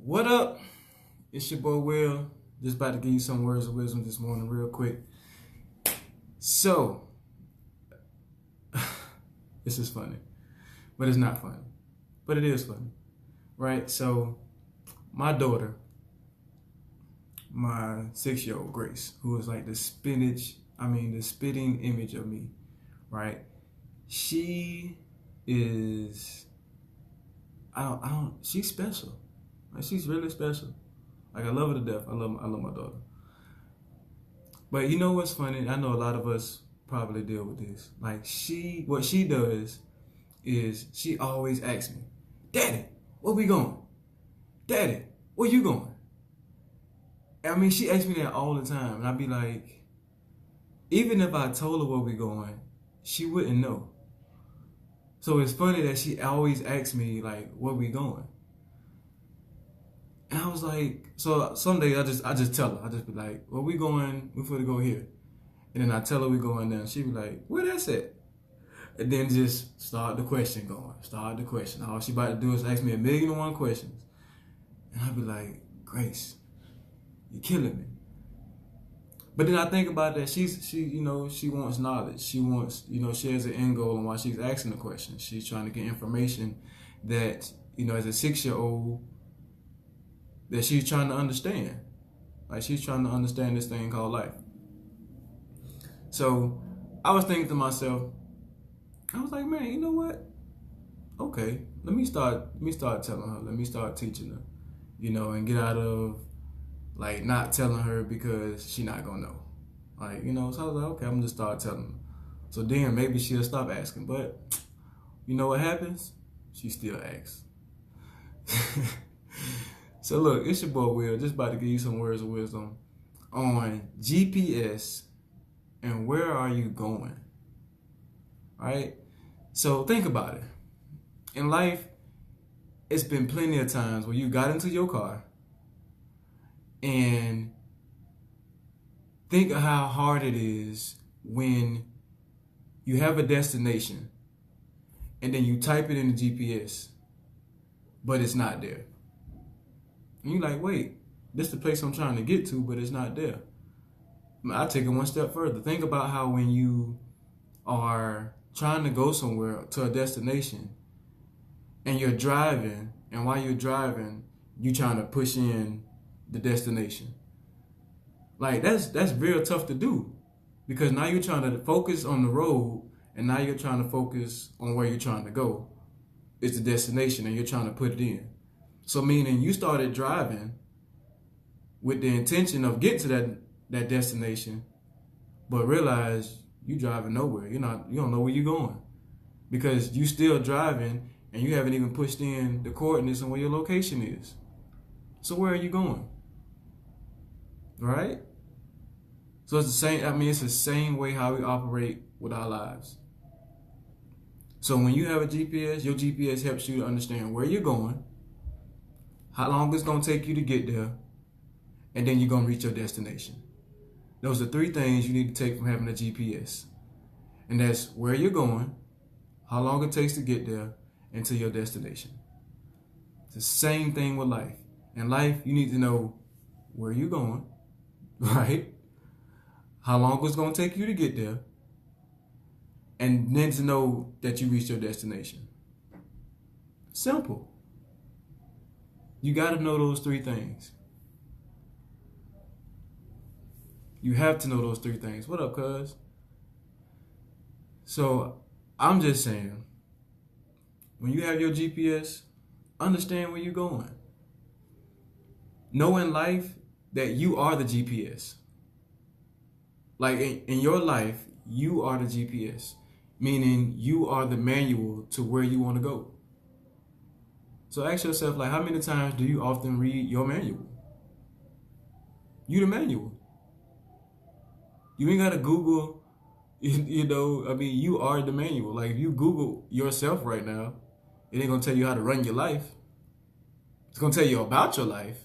What up? It's your boy Will. Just about to give you some words of wisdom this morning, real quick. So, this is funny, but it's not funny. But it is funny, right? So, my daughter, my 6-year-old Grace, who is like the spitting image of me, right? She is, she's special. Like, she's really special. Like, I love her to death. I love my daughter. But you know what's funny? I know a lot of us probably deal with this. Like, what she does is she always asks me, "Daddy, where we going? Daddy, where you going?" I mean, she asks me that all the time, and I'd be like, even if I told her where we going, she wouldn't know. So it's funny that she always asks me like, "Where we going?" And I was like, so some days I just tell her. I just be like, "Well, we going, we finna go here." And then I tell her we going there. She be like, "Where that's at?" And then just start the question going. Start the question. All she about to do is ask me 1,000,001 questions. And I be like, "Grace, you're killing me." But then I think about that. She wants knowledge. She wants, she has an end goal on why she's asking the question. She's trying to get information that, as a 6-year-old, that she's trying to understand. Like, she's trying to understand this thing called life. So I was thinking to myself, I was like, man, you know what? Okay, let me start telling her. Let me start teaching her, and get out of like not telling her because she not gonna know. Like, so I was like, okay, I'm gonna just start telling her. So then maybe she'll stop asking. But you know what happens? She still asks. So look, it's your boy Will, just about to give you some words of wisdom on GPS and where are you going, right? So think about it. In life, it's been plenty of times where you got into your car and think of how hard it is when you have a destination and then you type it in the GPS, but it's not there. And you're like, wait, this is the place I'm trying to get to, but it's not there. I take it one step further. Think about how when you are trying to go somewhere to a destination and you're driving, and while you're driving, you're trying to push in the destination. Like, that's real tough to do because now you're trying to focus on the road and now you're trying to focus on where you're trying to go. It's the destination and you're trying to put it in. So meaning you started driving with the intention of getting to that destination, but realize you driving nowhere. You don't know where you're going because you still driving and you haven't even pushed in the coordinates on where your location is. So where are you going? Right? So it's the same. It's the same way how we operate with our lives. So when you have a GPS, your GPS helps you to understand where you're going, how long it's going to take you to get there, and then you're going to reach your destination. Those are 3 things you need to take from having a GPS. And that's where you're going, how long it takes to get there, and to your destination. It's the same thing with life. In life, you need to know where you're going, right? How long it's going to take you to get there, and then to know that you reached your destination. Simple. You got to know those 3 things. You have to know those 3 things. What up, cuz? So I'm just saying, when you have your GPS, understand where you're going. Know in life that you are the GPS. Like in your life, you are the GPS, meaning you are the manual to where you want to go. So ask yourself, like, how many times do you often read your manual? You the manual. You ain't got to Google, you are the manual. Like, if you Google yourself right now, it ain't going to tell you how to run your life. It's going to tell you about your life,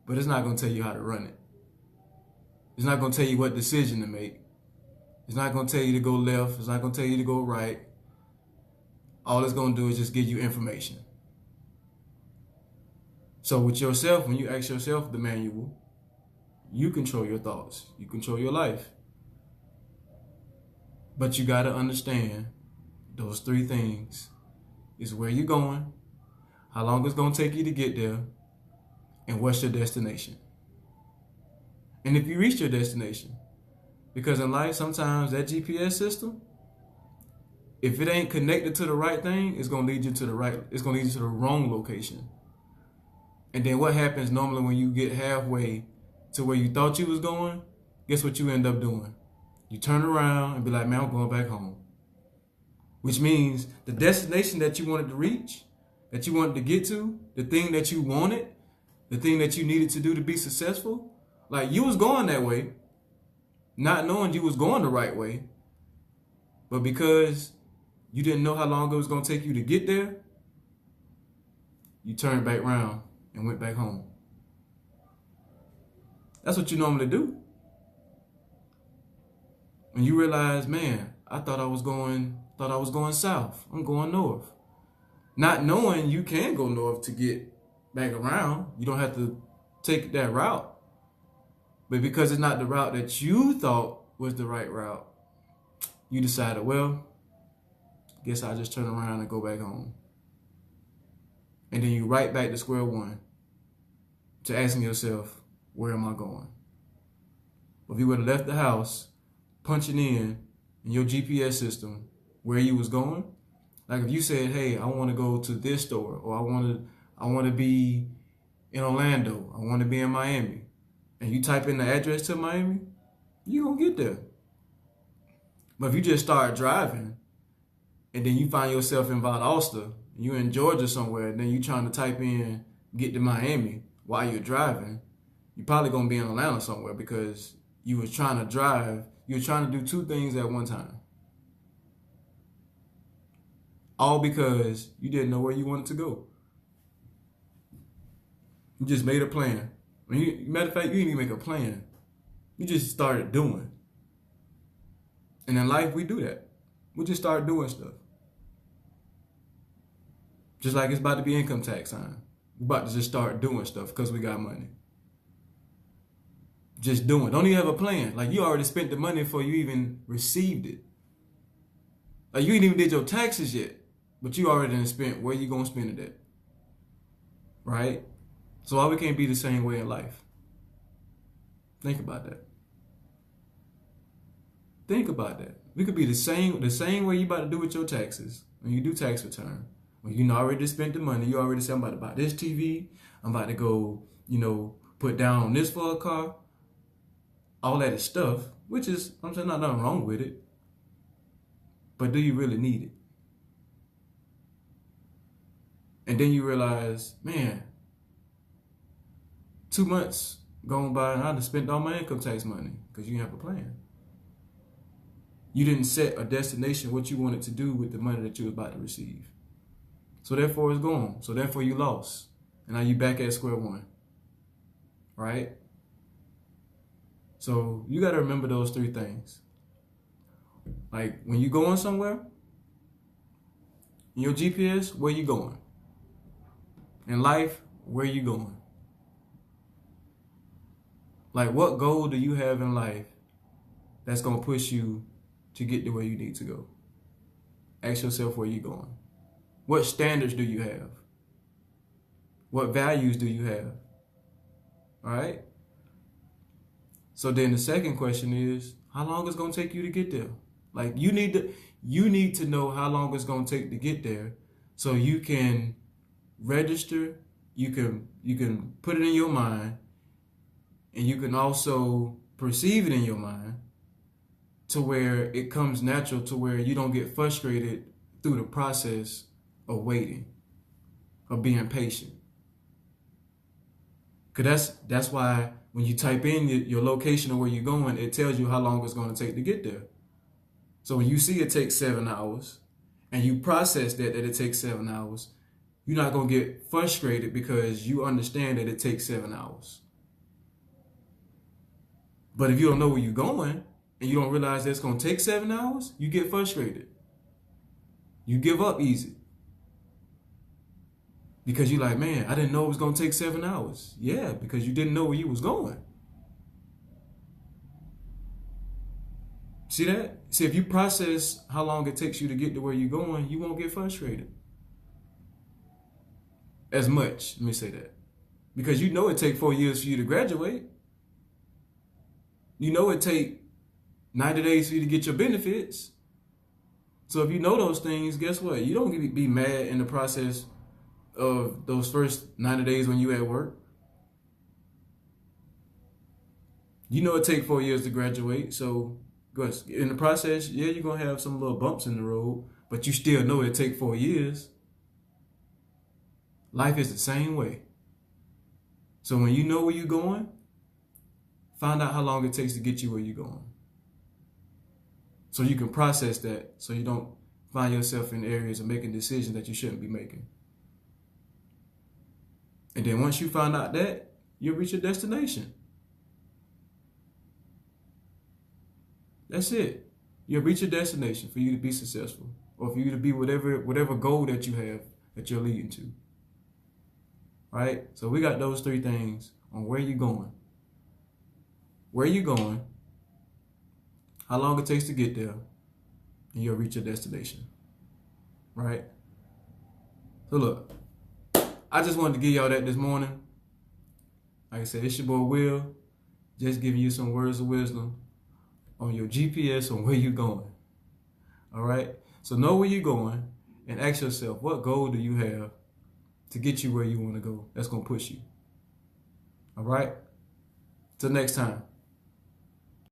but it's not going to tell you how to run it. It's not going to tell you what decision to make. It's not going to tell you to go left. It's not going to tell you to go right. All it's going to do is just give you information. So with yourself, when you ask yourself the manual, you control your thoughts. You control your life. But you got to understand those three things is where you're going, how long it's going to take you to get there, and what's your destination. And if you reach your destination, because in life, sometimes that GPS system, if it ain't connected to the right thing, it's going to lead you to the wrong location. And then what happens normally when you get halfway to where you thought you was going, guess what you end up doing? You turn around and be like, man, I'm going back home. Which means the destination that you wanted to reach, that you wanted to get to, the thing that you wanted, the thing that you needed to do to be successful, like you was going that way, not knowing you was going the right way, but because you didn't know how long it was going to take you to get there, you turned back around and went back home. That's what you normally do. When you realize, man, I thought I was going south. I'm going north. Not knowing you can go north to get back around. You don't have to take that route. But because it's not the route that you thought was the right route, you decided, well, guess I'll just turn around and go back home. And then you right back to square one to asking yourself, where am I going? Well, if you would have left the house punching in your GPS system where you was going, like if you said, hey, I want to go to this store, or I want to be in Orlando, I want to be in Miami, and you type in the address to Miami, you're going to get there. But if you just start driving and then you find yourself in Valdosta, you in Georgia somewhere, and then you trying to type in get to Miami while you're driving, you're probably going to be in Atlanta somewhere because you were trying to drive, you were trying to do two things at one time. All because you didn't know where you wanted to go. You just made a plan. Matter of fact, you didn't even make a plan. You just started doing. And in life, we do that. We just start doing stuff. Just like it's about to be income tax time. We're about to just start doing stuff because we got money. Just doing. Don't even have a plan. Like you already spent the money before you even received it. Like you ain't even did your taxes yet, but you already done spent where you gonna spend it at. Right? So why we can't be the same way in life? Think about that. Think about that. We could be the same way you about to do with your taxes when you do tax return. When you already spent the money, you already said, I'm about to buy this TV, I'm about to go, put down on this for a car. All that is stuff, which is, I'm saying not nothing wrong with it. But do you really need it? And then you realize, man, 2 months gone by and I done spent all my income tax money because you didn't have a plan. You didn't set a destination, what you wanted to do with the money that you were about to receive. So therefore it's gone. So therefore you lost. And now you back at square one. Right? So you got to remember those three things. Like when you going somewhere, in your GPS, where you going? In life, where you going? Like what goal do you have in life that's going to push you to get to where you need to go? Ask yourself where you going. What standards do you have? What values do you have? All right? So then the second question is, how long is it going to take you to get there? Like you need to know how long it's going to take to get there so you can register, you can put it in your mind, and you can also perceive it in your mind to where it comes natural, to where you don't get frustrated through the process of waiting, of being patient. Because that's why when you type in your location or where you're going, it tells you how long it's going to take to get there. So when you see it takes 7 hours and you process that it takes 7 hours, you're not going to get frustrated because you understand that it takes 7 hours. But if you don't know where you're going and you don't realize that it's going to take 7 hours, you get frustrated. You give up easy. Because you're like, man, I didn't know it was going to take 7 hours. Yeah, because you didn't know where you was going. See that? See, if you process how long it takes you to get to where you're going, you won't get frustrated as much. Let me say that. Because you know it take 4 years for you to graduate. You know it take 90 days for you to get your benefits. So if you know those things, guess what? You don't be mad in the process of those first 90 days when you at work. You know it take 4 years to graduate. So in the process, yeah, you're going to have some little bumps in the road, but you still know it take 4 years. Life is the same way. So when you know where you're going, find out how long it takes to get you where you're going. So you can process that so you don't find yourself in areas of making decisions that you shouldn't be making. And then once you find out that, you'll reach your destination. That's it. You'll reach your destination for you to be successful, or for you to be whatever goal that you have that you're leading to. All right? So we got those 3 things on where you're going. Where you're going, how long it takes to get there, and you'll reach your destination. Right? So look, I just wanted to give y'all that this morning. Like I said, it's your boy Will, just giving you some words of wisdom on your GPS on where you're going. All right? So know where you're going and ask yourself, what goal do you have to get you where you want to go? That's going to push you. All right? Till next time.